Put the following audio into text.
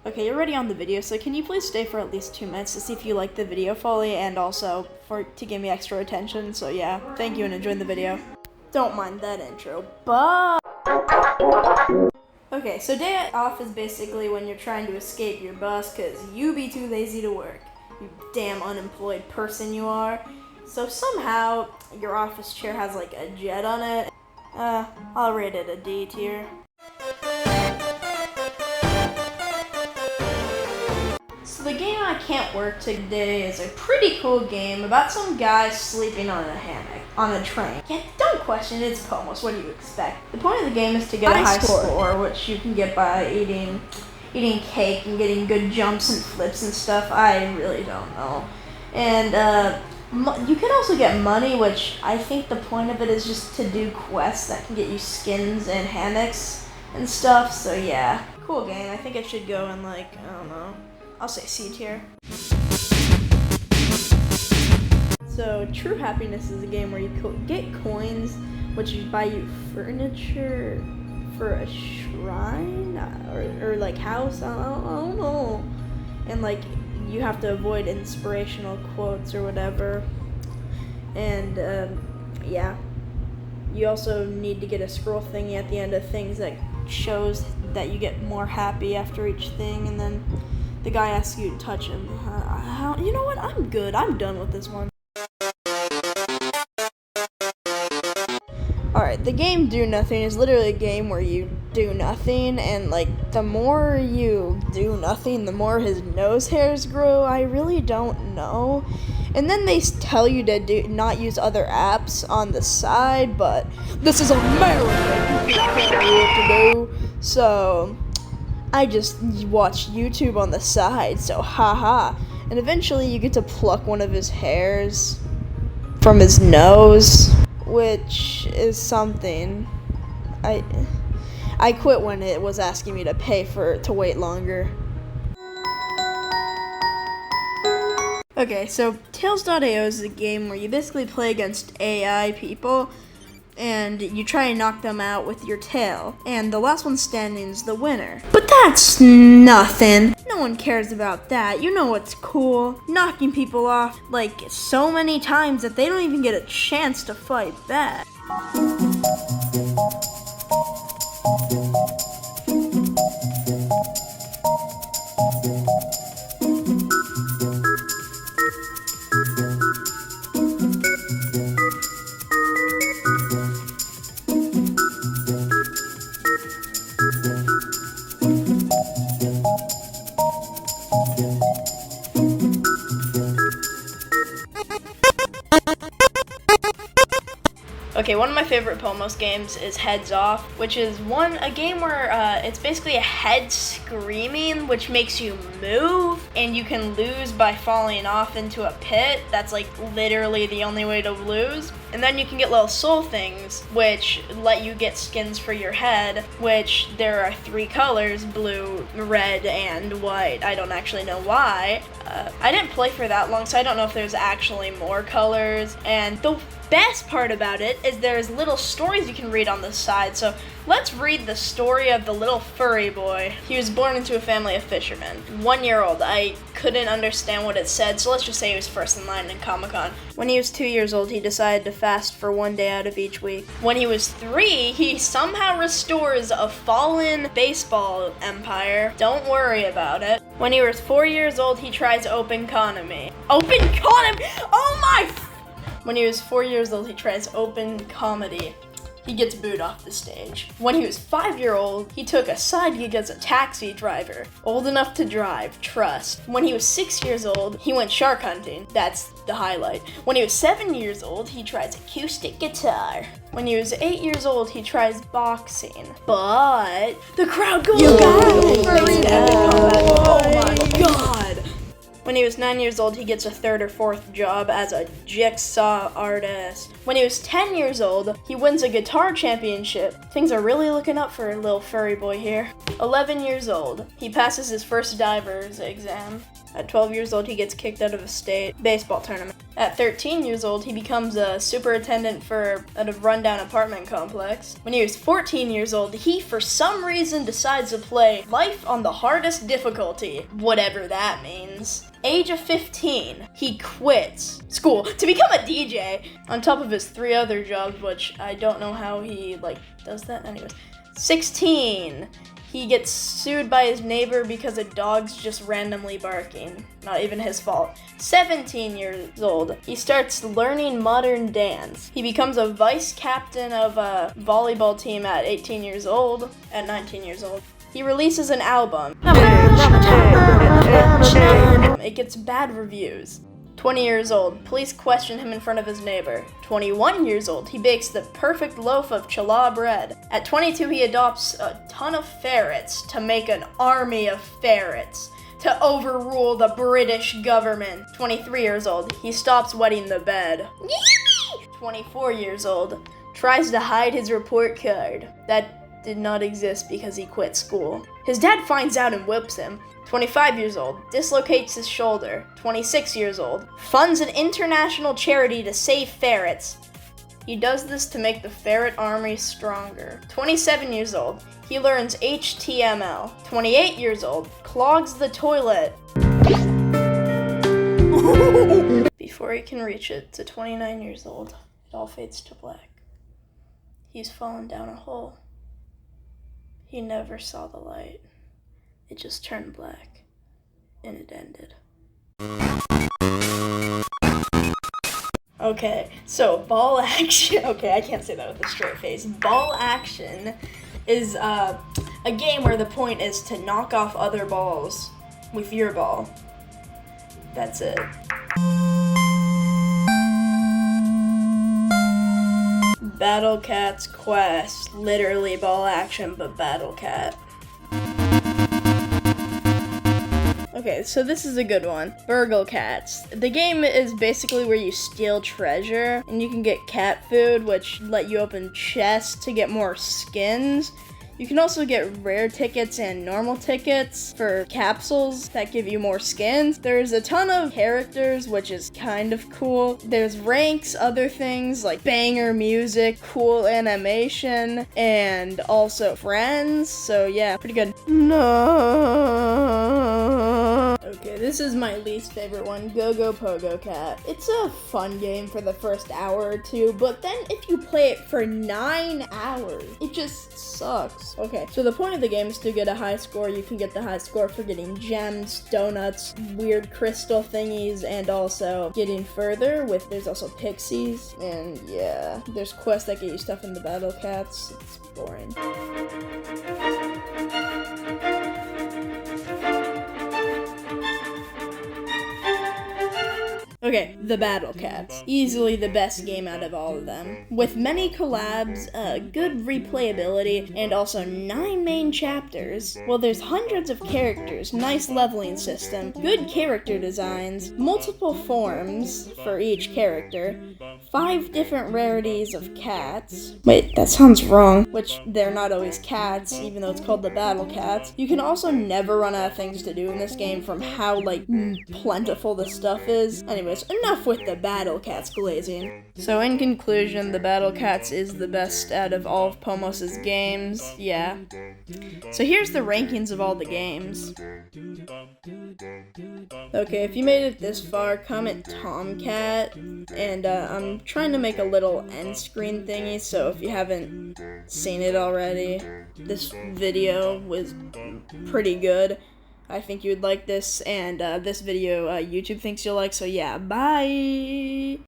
Okay, you're already on the video, so can you please stay for at least 2 minutes to see if you like the video fully and also to give me extra attention? So yeah, thank you and enjoy the video. Don't mind that intro, but... Okay, so day off is basically when you're trying to escape your boss because you be too lazy to work. You damn unemployed person you are. So somehow, your office chair has like a jet on it. I'll rate it a D tier. So the game I can't work today is a pretty cool game about some guy sleeping on a hammock on a train. Yeah, don't question it, it's Pomos, what do you expect? The point of the game is to get a high score, which you can get by eating cake and getting good jumps and flips and stuff. I really don't know. And you can also get money, which I think the point of it is just to do quests that can get you skins and hammocks and stuff. So yeah, cool game. I think it should go in like, I don't know, I'll say C tier. So True Happiness is a game where you get coins, which buy you furniture for a shrine or like house. I don't know. And like you have to avoid inspirational quotes or whatever. And yeah, you also need to get a scroll thingy at the end of things that shows that you get more happy after each thing, and then the guy asks you to touch him. You know what? I'm good. I'm done with this one. Alright, the game Do Nothing is literally a game where you do nothing, and like the more you do nothing, the more his nose hairs grow. I really don't know. And then they tell you to not use other apps on the side, but this is America. You can't tell me what to do. So I just watch YouTube on the side, so haha. And eventually you get to pluck one of his hairs from his nose, which is something. I quit when it was asking me to pay to wait longer. Okay, so Tails.io is a game where you basically play against AI people, and you try and knock them out with your tail, and the last one standing is the winner. But that's nothing. No one cares about that. You know what's cool? Knocking people off like so many times that they don't even get a chance to fight back. Okay, one of my favorite Pomos games is Heads Off, which is a game where it's basically a head screaming, which makes you move, and you can lose by falling off into a pit. That's like literally the only way to lose. And then you can get little soul things, which let you get skins for your head, which there are 3 colors, blue, red, and white. I don't actually know why. I didn't play for that long, so I don't know if there's actually more colors. And the best part about it is there's little stories you can read on the side. So let's read the story of the little furry boy. He was born into a family of fishermen. 1 year old. I couldn't understand what it said, so let's just say he was first in line in Comic-Con. When he was 2 years old, he decided to fast for 1 day out of each week. When he was 3, he somehow restores a fallen baseball empire. Don't worry about it. When he was 4 years old, he tries Open Economy. Open Economy? Oh my... When he was 4 years old, he tries Open Comedy. He gets booed off the stage. When he was 5 years old, he took a side gig as a taxi driver. Old enough to drive, trust. When he was 6 years old, he went shark hunting. That's the highlight. When he was 7 years old, he tries acoustic guitar. When he was 8 years old, he tries boxing. But the crowd goes oh my god! When he was 9 years old, he gets a 3rd or 4th job as a jigsaw artist. When he was 10 years old, he wins a guitar championship. Things are really looking up for a little furry boy here. 11 years old, he passes his first diver's exam. At 12 years old, he gets kicked out of a state baseball tournament. At 13 years old, he becomes a superintendent for a rundown apartment complex. When he was 14 years old, he, for some reason, decides to play Life on the hardest difficulty, whatever that means. Age of 15, he quits school to become a DJ, on top of his 3 other jobs, which I don't know how he, does that. Anyways. 16, he gets sued by his neighbor because a dog's just randomly barking. Not even his fault. 17 years old, he starts learning modern dance. He becomes a vice captain of a volleyball team at 18 years old. At 19 years old, he releases an album. It gets bad reviews. 20 years old, police question him in front of his neighbor. 21 years old, he bakes the perfect loaf of challah bread. At 22, he adopts a ton of ferrets to make an army of ferrets to overrule the British government. 23 years old, he stops wetting the bed. 24 years old, tries to hide his report card. That did not exist because he quit school. His dad finds out and whips him. 25 years old, dislocates his shoulder. 26 years old, funds an international charity to save ferrets. He does this to make the ferret army stronger. 27 years old, he learns HTML. 28 years old, clogs the toilet before he can reach it. To 29 years old, it all fades to black. He's fallen down a hole. He never saw the light. It just turned black, and it ended. Okay, so Ball Action. Okay, I can't say that with a straight face. Ball Action is a game where the point is to knock off other balls with your ball. That's it. Battle Cat's Quest. Literally Ball Action, but Battle Cat. Okay, so this is a good one. Burgle Cats. The game is basically where you steal treasure, and you can get cat food, which let you open chests to get more skins. You can also get rare tickets and normal tickets for capsules that give you more skins. There's a ton of characters, which is kind of cool. There's ranks, other things like banger music, cool animation, and also friends. So yeah, pretty good. No. Okay, this is my least favorite one, Go Go Pogo Cat. It's a fun game for the first hour or two, but then if you play it for 9 hours, it just sucks. Okay, so the point of the game is to get a high score. You can get the high score for getting gems, donuts, weird crystal thingies, and also getting further with, there's also pixies, and yeah, there's quests that get you stuff in the Battle Cats. It's boring. Okay, the Battle Cats. Easily the best game out of all of them. With many collabs, good replayability, and also 9 main chapters. Well, there's hundreds of characters, nice leveling system, good character designs, multiple forms for each character, 5 different rarities of cats. Wait, that sounds wrong. Which, they're not always cats, even though it's called the Battle Cats. You can also never run out of things to do in this game from how, plentiful the stuff is. Anyways, enough with the Battle Cats glazing. So in conclusion, the Battle Cats is the best out of all of Pomos's games. Yeah. So here's the rankings of all the games. Okay, if you made it this far, comment Tomcat, and I'm trying to make a little end screen thingy, so if you haven't seen it already, this video was pretty good. I think you would like this, and this video YouTube thinks you'll like, so yeah, bye!